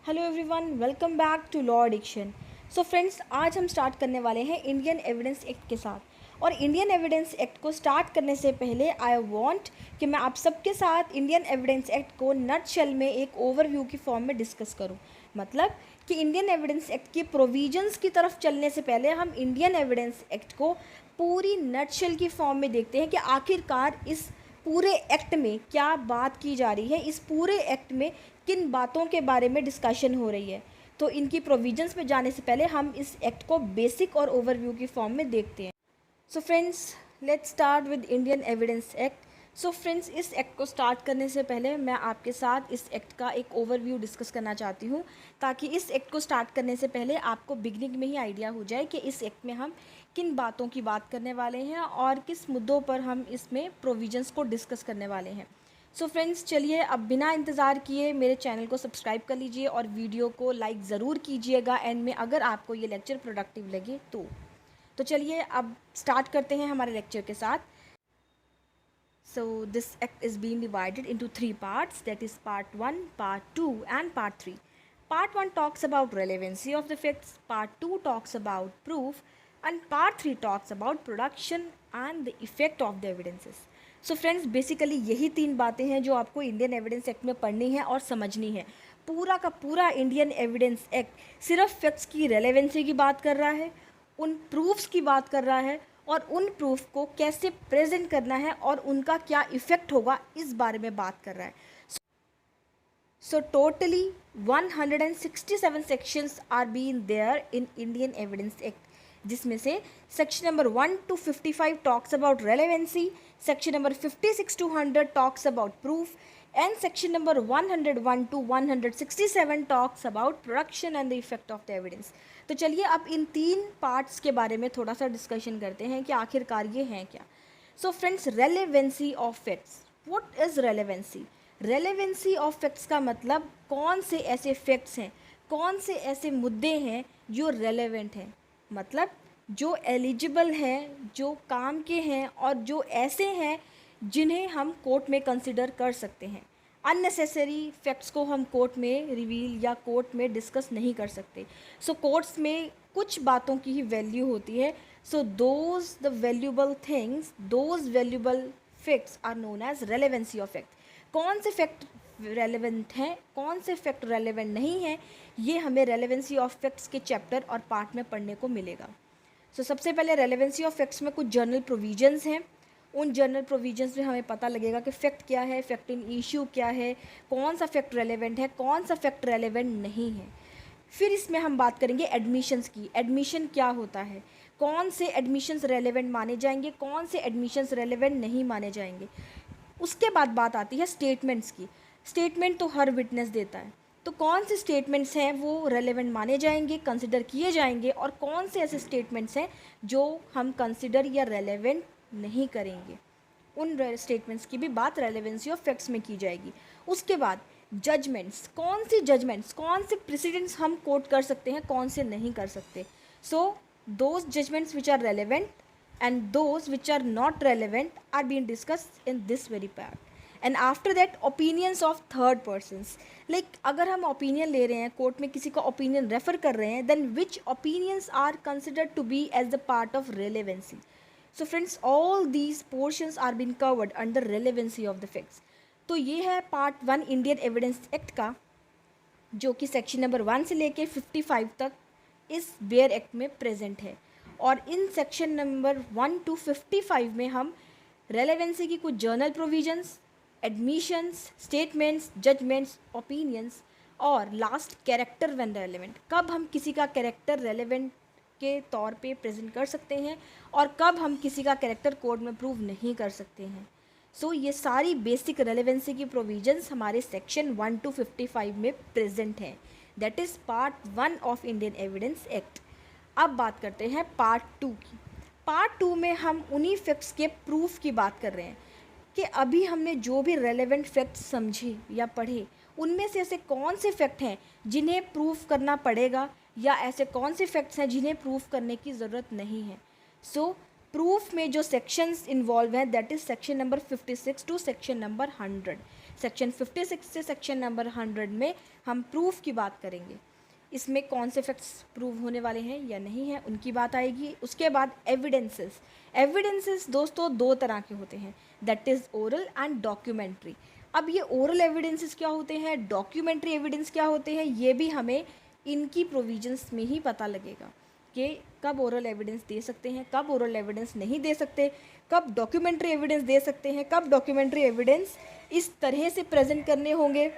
Hello everyone, welcome back to law addiction. So friends, आज हम start करने वाले हैं इंडियन एविडेंस एक्ट के साथ। और इंडियन एविडेंस एक्ट को स्टार्ट करने से पहले आई वांट कि मैं आप सबके साथ इंडियन एविडेंस एक्ट को नटशेल में एक ओवरव्यू की फॉर्म में डिस्कस करूं। मतलब कि इंडियन एविडेंस एक्ट की प्रोविजंस की तरफ चलने से पहले हम इंडियन एविडेंस एक्ट को पूरी नटशेल की फॉर्म में देखते हैं कि आखिरकार इस पूरे एक्ट में क्या बात की जा रही है, इस पूरे एक्ट में किन बातों के बारे में डिस्कशन हो रही है। तो इनकी प्रोविजंस पे जाने से पहले हम इस एक्ट को बेसिक और ओवरव्यू की फॉर्म में देखते हैं। So friends, let's start with Indian evidence act. So friends, इस एक्ट को स्टार्ट करने से पहले मैं आपके साथ इस एक्ट का एक ओवरव्यू डिस्कस करना चाहती हूँ, ताकि इस एक्ट को स्टार्ट करने से पहले आपको बिगनिंग में ही आइडिया हो जाए कि इस एक्ट में हम किन बातों की बात करने वाले हैं और किस मुद्दों पर हम इसमें प्रोविजंस को डिस्कस करने वाले हैं। सो फ्रेंड्स, चलिए अब बिना इंतज़ार किए मेरे चैनल को सब्सक्राइब कर लीजिए और वीडियो को लाइक ज़रूर कीजिएगा एंड में, अगर आपको ये लेक्चर प्रोडक्टिव लगे तो चलिए अब स्टार्ट करते हैं हमारे लेक्चर के साथ। So this act is being divided into three parts, that is part 1, part 2 and part 3. Part 1 talks about relevancy of the facts, part 2 talks about proof and part 3 talks about production and the effect of the evidences. So friends, basically यही तीन बातें हैं जो आपको Indian evidence act में पढ़नी है और समझनी है। पूरा का पूरा इंडियन एविडेंस एक्ट सिर्फ फैक्ट्स की रेलेवेंसी की बात कर रहा है, उन प्रूफ्स की बात कर रहा है और उन प्रूफ को कैसे प्रेजेंट करना है और उनका क्या इफ़ेक्ट होगा, इस बारे में बात कर रहा है। So totally 167 sections are been there in Indian evidence Act, जिसमें से section number 1 to 55 talks about relevancy, section number 56 to 100 talks about proof and section number 101 to 167 talks about production and the effect of the evidence. तो चलिए अब इन तीन parts के बारे में थोड़ा सा डिस्कशन करते हैं कि आखिरकार ये हैं क्या। So friends, relevancy of facts. What is relevancy? Relevancy of facts का मतलब कौन से ऐसे फैक्ट्स हैं, कौन से ऐसे मुद्दे हैं जो रेलेवेंट हैं, मतलब जो एलिजिबल हैं, जो काम के हैं और जो ऐसे हैं जिन्हें हम कोर्ट में कंसिडर कर सकते हैं। अननेसेसरी फैक्ट्स को हम कोर्ट में रिवील या कोर्ट में डिस्कस नहीं कर सकते। सो कोर्ट्स में कुछ बातों की ही वैल्यू होती है। So those the valuable things, those valuable facts are known as relevancy of fact. कौन से फैक्ट रेलेवेंट हैं, कौन से फैक्ट रेलेवेंट नहीं हैं, ये हमें रेलेवेंसी ऑफ फैक्ट्स के चैप्टर और पार्ट में पढ़ने को मिलेगा। सो सबसे पहले रेलेवेंसी ऑफ फैक्ट्स में कुछ जर्नल प्रोविजंस हैं। उन जर्नल प्रोविजंस में हमें पता लगेगा कि फैक्ट क्या है, फैक्ट इन इशू क्या है, कौन सा फैक्ट रेलेवेंट है, कौन सा फैक्ट रेलेवेंट नहीं है। फिर इसमें हम बात करेंगे एडमिशंस की। एडमिशन क्या होता है, कौन से एडमिशंस रेलेवेंट माने जाएंगे, कौन से एडमिशंस रेलेवेंट नहीं माने जाएंगे। उसके बाद बात आती है स्टेटमेंट्स की। स्टेटमेंट तो हर विटनेस देता है, तो कौन से स्टेटमेंट्स हैं वो रेलेवेंट माने जाएंगे, कंसिडर किए जाएंगे, और कौन से ऐसे स्टेटमेंट्स हैं जो हम कंसिडर या रेलेवेंट नहीं करेंगे। उन स्टेटमेंट्स की भी बात रेलेवेंसी ऑफ फैक्ट्स में की जाएगी। उसके बाद जजमेंट्स, कौन सी जजमेंट्स, कौन से प्रेसिडेंट्स हम कोट कर सकते हैं, कौन से नहीं कर सकते। So those judgments which are relevant and those which are not relevant are being discussed in this very part. And after that, opinions of third persons, like अगर हम opinion ले रहे हैं, कोर्ट में किसी का opinion रेफर कर रहे हैं, then which opinions are considered to be as the part of relevancy. So friends, all these portions are being covered under relevancy of the facts. तो ये है पार्ट 1 इंडियन एविडेंस एक्ट का, जो कि section number 1 से लेके 55 तक इस बेयर एक्ट में प्रेजेंट है। और इन सेक्शन नंबर 1 to 55 में हम रेलेवेंसी की कुछ general provisions, admissions, statements, judgments, opinions और लास्ट कैरेक्टर व्हेन रेलेवेंट, कब हम किसी का कैरेक्टर रेलेवेंट के तौर पे प्रेजेंट कर सकते हैं और कब हम किसी का कैरेक्टर कोर्ट में प्रूव नहीं कर सकते हैं। सो ये सारी बेसिक रेलेवेंसी की प्रोविजंस हमारे सेक्शन 1 to 55 में प्रेजेंट हैं। That is part 1 of Indian evidence act. अब बात करते हैं पार्ट 2 की। पार्ट 2 में हम उन्हीं फैक्ट्स के प्रूफ की बात कर रहे हैं कि अभी हमने जो भी रेलेवेंट फैक्ट्स समझे या पढ़े, उनमें से ऐसे कौन से फैक्ट हैं जिन्हें प्रूफ करना पड़ेगा या ऐसे कौन से फैक्ट्स हैं जिन्हें प्रूफ करने की ज़रूरत नहीं है। सो प्रूफ में जो सेक्शंस इन्वॉल्व हैं, that is section number 56 to section number 100। Section 56 से सेक्शन नंबर 100 में हम प्रूफ की बात करेंगे। इसमें कौन से फैक्ट्स प्रूव होने वाले हैं या नहीं है उनकी बात आएगी। उसके बाद एविडेंसेस दोस्तों दो तरह के होते हैं, that is oral and documentary. अब ये ओरल एविडेंसेस क्या होते हैं, डॉक्यूमेंट्री एविडेंस क्या होते हैं, ये भी हमें इनकी प्रोविजंस में ही पता लगेगा कि कब ओरल एविडेंस दे सकते हैं, कब ओरल एविडेंस नहीं दे सकते, कब डॉक्यूमेंट्री एविडेंस दे सकते हैं, कब डॉक्यूमेंट्री एविडेंस इस तरह से प्रेजेंट करने होंगे।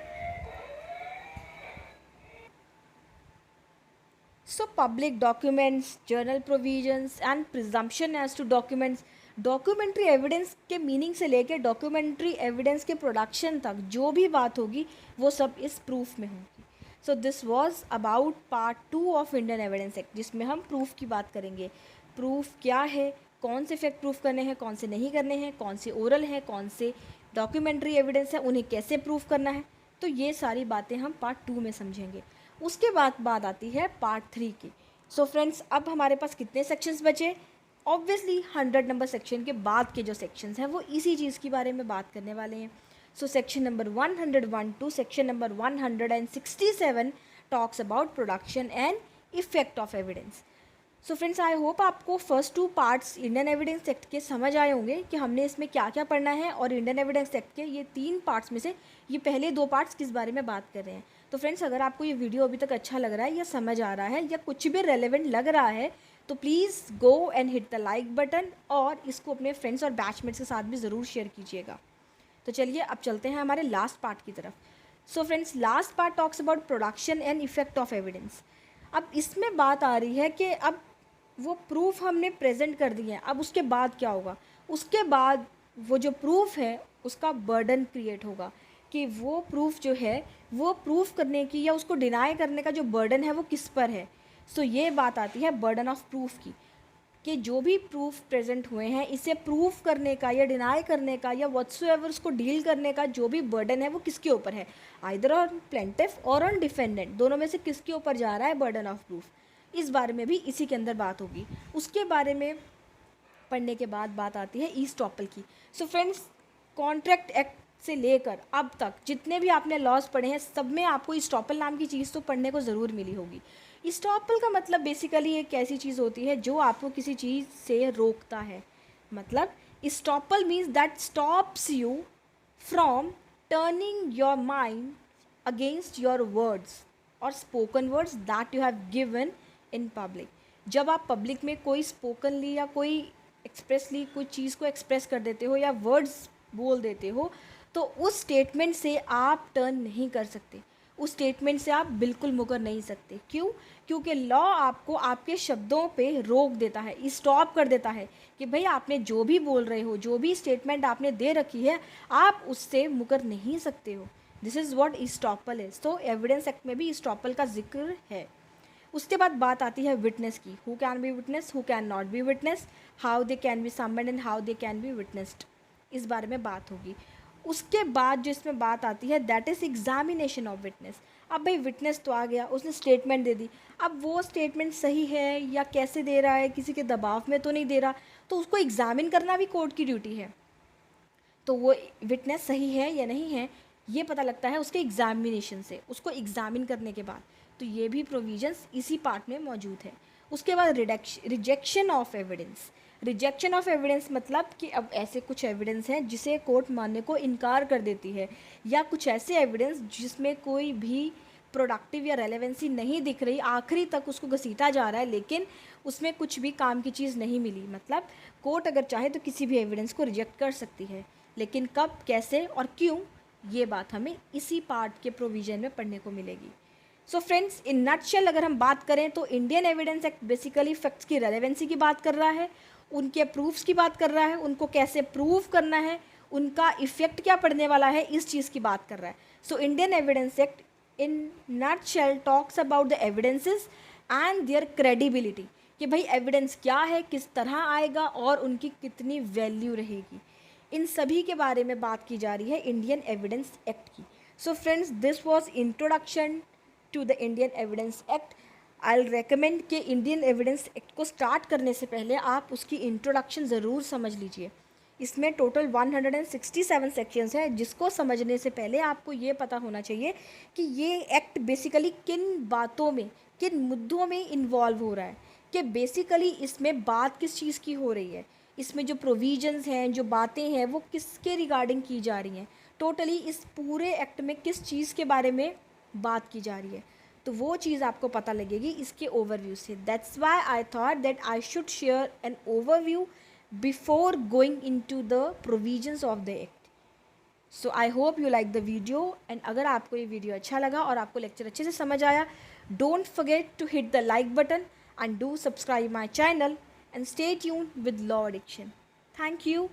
So public documents, journal provisions and presumption as to documents, documentary evidence के मीनिंग से लेकर डॉक्यूमेंट्री एविडेंस के प्रोडक्शन तक जो भी बात होगी वो सब इस प्रूफ में होगी। So this was about part 2 of Indian evidence Act, जिसमें हम प्रूफ की बात करेंगे। प्रूफ क्या है, कौन से फैक्ट प्रूफ करने हैं, कौन से नहीं करने हैं, कौन से ओरल हैं, कौन से डॉक्यूमेंट्री एविडेंस है, उन्हें कैसे प्रूफ करना है, तो ये सारी बातें हम पार्ट 2 में समझेंगे। उसके बाद बात आती है पार्ट 3 की। सो फ्रेंड्स, अब हमारे पास कितने सेक्शंस बचे? ऑब्वियसली 100 नंबर सेक्शन के बाद के जो सेक्शंस हैं वो इसी चीज़ के बारे में बात करने वाले हैं। So section number 101 to section number 167 talks about production and effect of evidence. So friends, I hope आपको first 2 parts Indian evidence act के समझ आए होंगे कि हमने इसमें क्या क्या पढ़ना है, और इंडियन एविडेंस एक्ट के ये 3 पार्ट्स में से ये पहले 2 पार्ट्स किस बारे में बात कर रहे हैं। तो फ्रेंड्स, अगर आपको ये वीडियो अभी तक अच्छा लग रहा है या समझ आ रहा है या कुछ भी रेलेवेंट लग रहा है तो please go and hit the like button, और इसको अपने फ्रेंड्स और बैचमेट्स के साथ भी ज़रूर शेयर कीजिएगा। तो चलिए अब चलते हैं हमारे लास्ट पार्ट की तरफ। So friends, last part talks about production and effect of evidence. अब इसमें बात आ रही है कि अब वो प्रूफ हमने प्रेजेंट कर दिए हैं, अब उसके बाद क्या होगा? उसके बाद वो जो प्रूफ है उसका बर्डन क्रिएट होगा कि वो प्रूफ जो है वो प्रूफ करने की या उसको डिनाई करने का जो बर्डन है वो किस पर है। सो ये बात आती है बर्डन ऑफ प्रूफ की, कि जो भी प्रूफ प्रेजेंट हुए हैं इसे प्रूफ करने का या डिनाई करने का या व्हाटसोएवर उसको डील करने का जो भी बर्डन है वो किसके ऊपर है, आइदर ऑन प्लेंटिफ और ऑन डिफेंडेंट, दोनों में से किसके ऊपर जा रहा है बर्डन ऑफ प्रूफ। इस बारे में भी इसी के अंदर बात होगी। उसके बारे में पढ़ने के बाद बात आती है ईस्टॉपल की। सो फ्रेंड्स, कॉन्ट्रैक्ट एक्ट से लेकर अब तक जितने भी आपने लॉज पढ़े हैं सब में आपको ईस्टॉपल नाम की चीज़ तो पढ़ने को ज़रूर मिली होगी। ईस्टॉपल का मतलब बेसिकली एक ऐसी चीज़ होती है जो आपको किसी चीज़ से रोकता है। मतलब estoppel means that stops you from turning your mind against your words और spoken words that you have given in public. जब आप पब्लिक में कोई स्पोकनली या कोई एक्सप्रेसली कोई चीज़ को एक्सप्रेस कर देते हो या वर्ड्स बोल देते हो तो उस स्टेटमेंट से आप टर्न नहीं कर सकते, उस स्टेटमेंट से आप बिल्कुल मुकर नहीं सकते। क्यों? क्योंकि लॉ आपको आपके शब्दों पे रोक देता है, स्टॉप कर देता है कि भाई आपने जो भी बोल रहे हो, जो भी स्टेटमेंट आपने दे रखी है, आप उससे मुकर नहीं सकते हो। This is what estoppel is. तो एविडेंस एक्ट में भी ईस्टॉपल का जिक्र है। उसके बाद बात आती है विटनेस की। Who can be witness, who can not be witness, how they can be summoned and how they can be witnessed, इस बारे में बात होगी। उसके बाद जो इसमें बात आती है that is examination of witness. अब भाई विटनेस तो आ गया, उसने स्टेटमेंट दे दी, अब वो स्टेटमेंट सही है या कैसे दे रहा है, किसी के दबाव में तो नहीं दे रहा, तो उसको एग्जामिन करना भी कोर्ट की ड्यूटी है। तो वो विटनेस सही है या नहीं है ये पता लगता है उसके एग्जामिनेशन से, उसको एग्जामिन करने के बाद। तो ये भी प्रोविजंस इसी पार्ट में मौजूद है। उसके बाद rejection of evidence. Rejection of evidence मतलब कि अब ऐसे कुछ एविडेंस हैं जिसे कोर्ट मानने को इनकार कर देती है, या कुछ ऐसे एविडेंस जिसमें कोई भी प्रोडक्टिव या रेलेवेंसी नहीं दिख रही, आखिरी तक उसको घसीटा जा रहा है लेकिन उसमें कुछ भी काम की चीज़ नहीं मिली। मतलब कोर्ट अगर चाहे तो किसी भी एविडेंस को रिजेक्ट कर सकती है, लेकिन कब, कैसे और क्यों, ये बात हमें इसी पार्ट के प्रोविज़न में पढ़ने को मिलेगी। सो फ्रेंड्स, इन नटशेल अगर हम बात करें तो Indian evidence act basically facts की रेलेवेंसी की बात कर रहा है, उनके प्रूफ्स की बात कर रहा है, उनको कैसे प्रूव करना है, उनका इफेक्ट क्या पड़ने वाला है, इस चीज़ की बात कर रहा है। So Indian evidence Act in nutshell talks about the evidences and their credibility, कि भाई एविडेंस क्या है, किस तरह आएगा और उनकी कितनी वैल्यू रहेगी, इन सभी के बारे में बात की जा रही है इंडियन एविडेंस एक्ट की। So friends, this was introduction to the Indian evidence Act. I will recommend कि इंडियन एविडेंस एक्ट को स्टार्ट करने से पहले आप उसकी इंट्रोडक्शन ज़रूर समझ लीजिए। इसमें टोटल 167 सेक्शंस हैं, जिसको समझने से पहले आपको ये पता होना चाहिए कि ये एक्ट बेसिकली किन बातों में, किन मुद्दों में इन्वॉल्व हो रहा है, कि बेसिकली इसमें बात किस चीज़ की हो रही है, इसमें जो प्रोविजंस हैं, जो बातें हैं, वो किसके रिगार्डिंग की जा रही हैं, टोटली इस पूरे एक्ट में किस चीज़ के बारे में बात की जा रही है, तो वो चीज़ आपको पता लगेगी इसके ओवरव्यू से. That's why I thought that I should share an overview before going into the provisions of the act. So I hope you like the video, and अगर आपको ये वीडियो अच्छा लगा और आपको लेक्चर अच्छे से समझ आया, don't forget to hit the like button and do subscribe my channel and stay tuned with Law Addiction. Thank you.